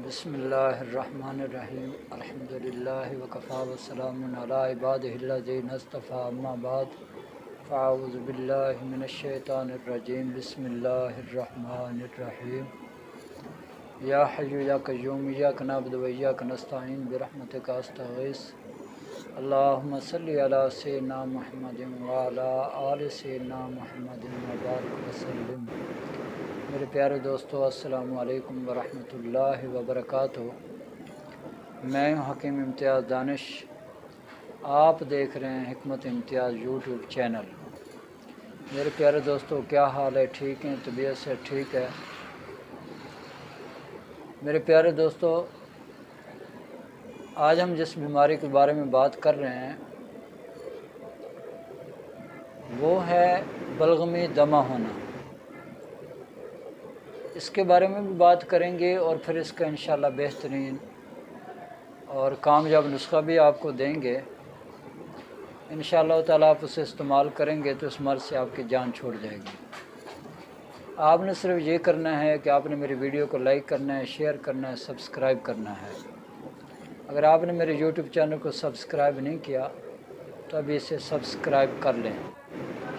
बिस्मिल्लाहिर्रहमानिर्रहीम अल्हम्दुलिल्लाहि वकफ़ा वस्सलामुन अला इबादिहिल्लज़ीना इस्तफ़ा अम्मा बाद फ़अऊज़ु बिल्लाहि मिनश्शैतानिर्रजीम बिस्मिल्लाहिर्रहमानिर्रहीम या हय्यु या क़य्यूम इय्याका नअबुदु व इय्याका नस्तईन बिरहमतिका अस्तगीस अल्लाहुम्मा सल्लि अला सय्यिदिना मुहम्मदिन व अला आलि सय्यिदिना मुहम्मदिन व बारिक वसल्लिम। मेरे प्यारे दोस्तों, अस्सलामु अलैकुम वरहमतुल्लाहि वबरकातुहू। मैं हूं हकीम इम्तियाज़ दानिश। आप देख रहे हैं हिकमत इम्तियाज़ यूट्यूब चैनल। मेरे प्यारे दोस्तों, क्या हाल है? ठीक हैं? तबीयत से ठीक है? मेरे प्यारे दोस्तों, आज हम जिस बीमारी के बारे में बात कर रहे हैं वो है बलगमी दमा होना। इसके बारे में भी बात करेंगे और फिर इसका इंशाअल्लाह बेहतरीन और कामयाब नुस्खा भी आपको देंगे। इंशाअल्लाह ताला आप उसे इस्तेमाल करेंगे तो इस मर्ज़ से आपकी जान छूट जाएगी। आपने सिर्फ ये करना है कि आपने मेरी वीडियो को लाइक करना है, शेयर करना है, सब्सक्राइब करना है। अगर आपने मेरे यूट्यूब चैनल को सब्सक्राइब नहीं किया तो अभी इसे सब्सक्राइब कर लें।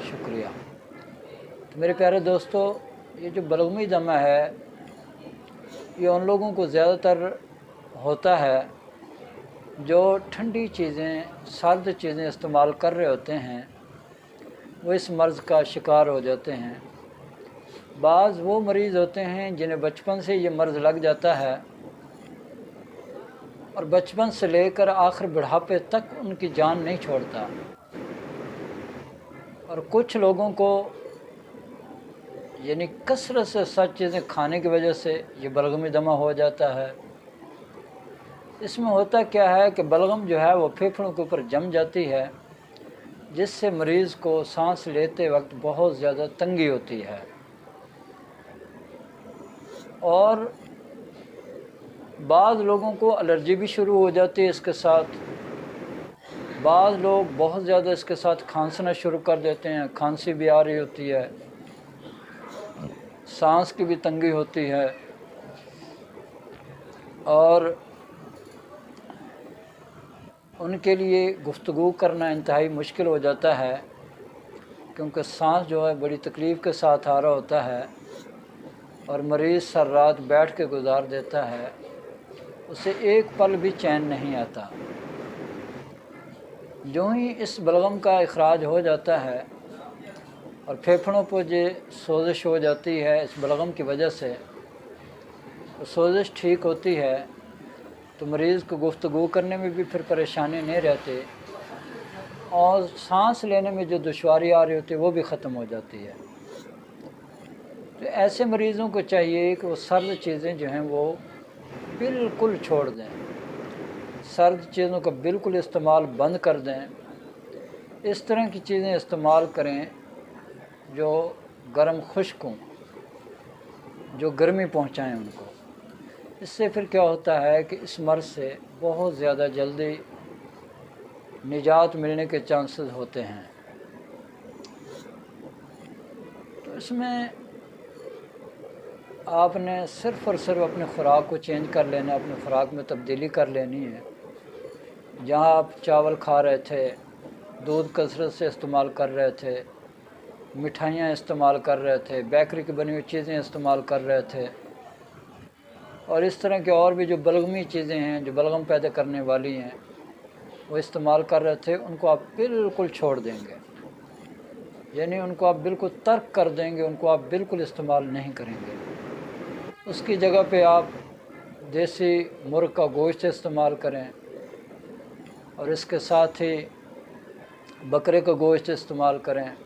शुक्रिया। तो मेरे प्यारे दोस्तों, ये जो बलगमी दमा है ये उन लोगों को ज़्यादातर होता है जो ठंडी चीज़ें, सर्द चीज़ें इस्तेमाल कर रहे होते हैं, वो इस मर्ज़ का शिकार हो जाते हैं। बाज़ वो मरीज़ होते हैं जिन्हें बचपन से ये मर्ज़ लग जाता है और बचपन से लेकर आखिर बुढ़ापे तक उनकी जान नहीं छोड़ता। और कुछ लोगों को यानी कसरत से सच चीज़ें खाने की वजह से ये बलगमी दमा हो जाता है। इसमें होता क्या है कि बलगम जो है वो फेफड़ों के ऊपर जम जाती है, जिससे मरीज़ को सांस लेते वक्त बहुत ज़्यादा तंगी होती है। और बाज़ लोगों को एलर्जी भी शुरू हो जाती है इसके साथ। बाज़ लोग बहुत ज़्यादा इसके साथ खांसना शुरू कर देते हैं, खांसी भी आ रही होती है, सांस की भी तंगी होती है और उनके लिए गुफ्तगू करना इंतहाई मुश्किल हो जाता है, क्योंकि सांस जो है बड़ी तकलीफ़ के साथ आ रहा होता है और मरीज़ सर रात बैठ के गुजार देता है, उसे एक पल भी चैन नहीं आता। जो ही इस बलगम का इखराज हो जाता है और फेफड़ों पर जो सोजिश हो जाती है इस बलगम की वजह से, तो सोजिश ठीक होती है तो मरीज़ को गुफ्तगू करने में भी फिर परेशानी नहीं रहती और सांस लेने में जो दुश्वारी आ रही होती है वो भी ख़त्म हो जाती है। तो ऐसे मरीज़ों को चाहिए कि वो सर्द चीज़ें जो हैं वो बिल्कुल छोड़ दें, सर्द चीज़ों का बिल्कुल इस्तेमाल बंद कर दें। इस तरह की चीज़ें इस्तेमाल करें जो गर्म खुश्क हों, जो गर्मी पहुंचाएं उनको। इससे फिर क्या होता है कि इस मर्ज़ से बहुत ज़्यादा जल्दी निजात मिलने के चांसेस होते हैं। तो इसमें आपने सिर्फ़ और सिर्फ अपनी ख़ुराक को चेंज कर लेना, अपनी ख़ुराक में तब्दीली कर लेनी है। जहाँ आप चावल खा रहे थे, दूध कसरत से इस्तेमाल कर रहे थे, मिठाइयाँ इस्तेमाल कर रहे थे, बेकरी की बनी हुई चीज़ें इस्तेमाल कर रहे थे और इस तरह के और भी जो बलगमी चीज़ें हैं, जो बलगम पैदा करने वाली हैं, वो इस्तेमाल कर रहे थे, उनको आप बिल्कुल छोड़ देंगे। यानी उनको आप बिल्कुल तर्क कर देंगे, उनको आप बिल्कुल इस्तेमाल नहीं करेंगे। उसकी जगह पे आप देसी मुर्ग़ का गोश्त इस्तेमाल करें और इसके साथ ही बकरे का गोश्त इस्तेमाल करें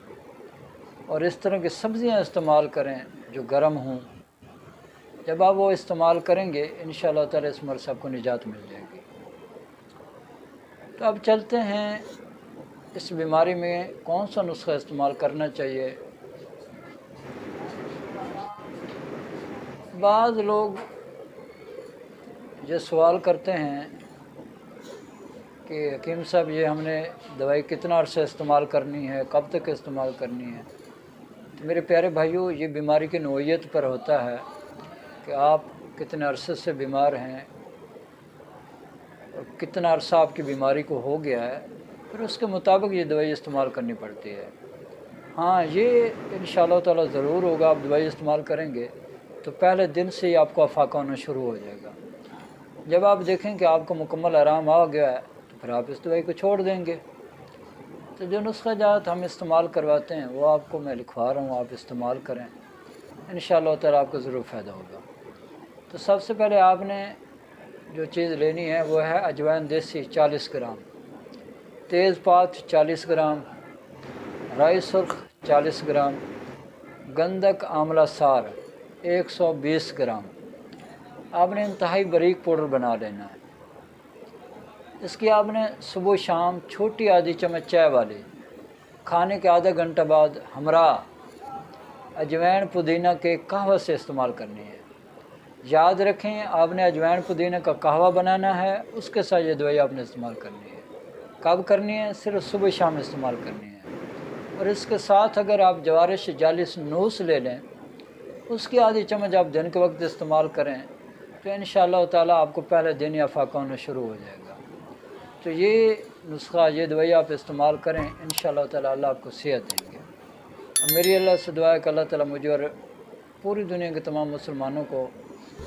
और इस तरह की सब्ज़ियाँ इस्तेमाल करें जो गर्म हों। जब आप वो इस्तेमाल करेंगे इंशाअल्लाह ताला इस मर्ज़ से आपको निजात मिल जाएगी। तो अब चलते हैं इस बीमारी में कौन सा नुस्खा इस्तेमाल करना चाहिए। बाज़ लोग ये सवाल करते हैं कि हकीम साहब ये हमने दवाई कितना अर्सा इस्तेमाल करनी है, कब तक इस्तेमाल करनी है। तो मेरे प्यारे भाइयों, ये बीमारी की नौइयत पर होता है कि आप کتنے عرصے سے بیمار ہیں اور کتنا عرصہ آپ کی بیماری کو ہو گیا ہے، پھر اس کے مطابق یہ دوائی استعمال کرنی پڑتی ہے۔ ہاں، یہ انشاءاللہ تعالیٰ ضرور ہوگا، آپ دوائی استعمال کریں گے تو پہلے دن سے ہی آپ کو افاقہ ہونا شروع ہو جائے گا۔ جب آپ دیکھیں کہ آپ کو مکمل آرام آ گیا ہے تو پھر آپ اس دوائی کو چھوڑ دیں گے۔ تو جو نسخہ جات ہم استعمال کرواتے ہیں وہ آپ کو میں لکھوا رہا ہوں، آپ استعمال کریں، انشاءاللہ تعالیٰ آپ کو ضرور فائدہ ہوگا۔ تو سب سے پہلے آپ نے جو چیز لینی ہے وہ ہے اجوائن دیسی 40 گرام، تیز پات 40 گرام، رائی سرخ 40 گرام، گندک آملہ سار 120 گرام۔ آپ نے انتہائی باریک پاؤڈر بنا لینا ہے۔ اس کی آپ نے صبح شام چھوٹی آدھی چمچ چائے والی کھانے کے آدھا گھنٹہ بعد ہمراہ اجوائن پودینہ کے قہوہ سے استعمال کرنی ہے۔ یاد رکھیں، آپ نے اجوائن پودینہ کا قہوہ بنانا ہے، اس کے ساتھ یہ دوائی آپ نے استعمال کرنی ہے۔ کب کرنی ہے؟ صرف صبح شام استعمال کرنی ہے۔ اور اس کے ساتھ اگر آپ جوارش جالس نوس لے لیں، اس کی آدھی چمچ آپ دن کے وقت استعمال کریں تو انشاءاللہ تعالیٰ آپ کو پہلے دن ہی افاقہ ہونا شروع ہو جائے گا۔ تو یہ نسخہ، یہ دوائی آپ استعمال کریں، انشاءاللہ تعالیٰ اللہ آپ کو صحت دیں گے۔ اور میری اللہ سے دعا ہے کہ اللہ تعالیٰ مجھے اور پوری دنیا کے تمام مسلمانوں کو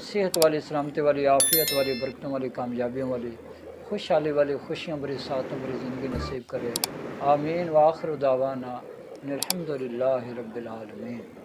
صحت والی، سلامتی والی، عافیت والی، برکتوں والی، کامیابیوں والی، خوشحالی والی، خوشیاں بری، سعادتوں بری زندگی نصیب کرے۔ آمین۔ وآخر دعوانا ان الحمد للہ رب العالمین۔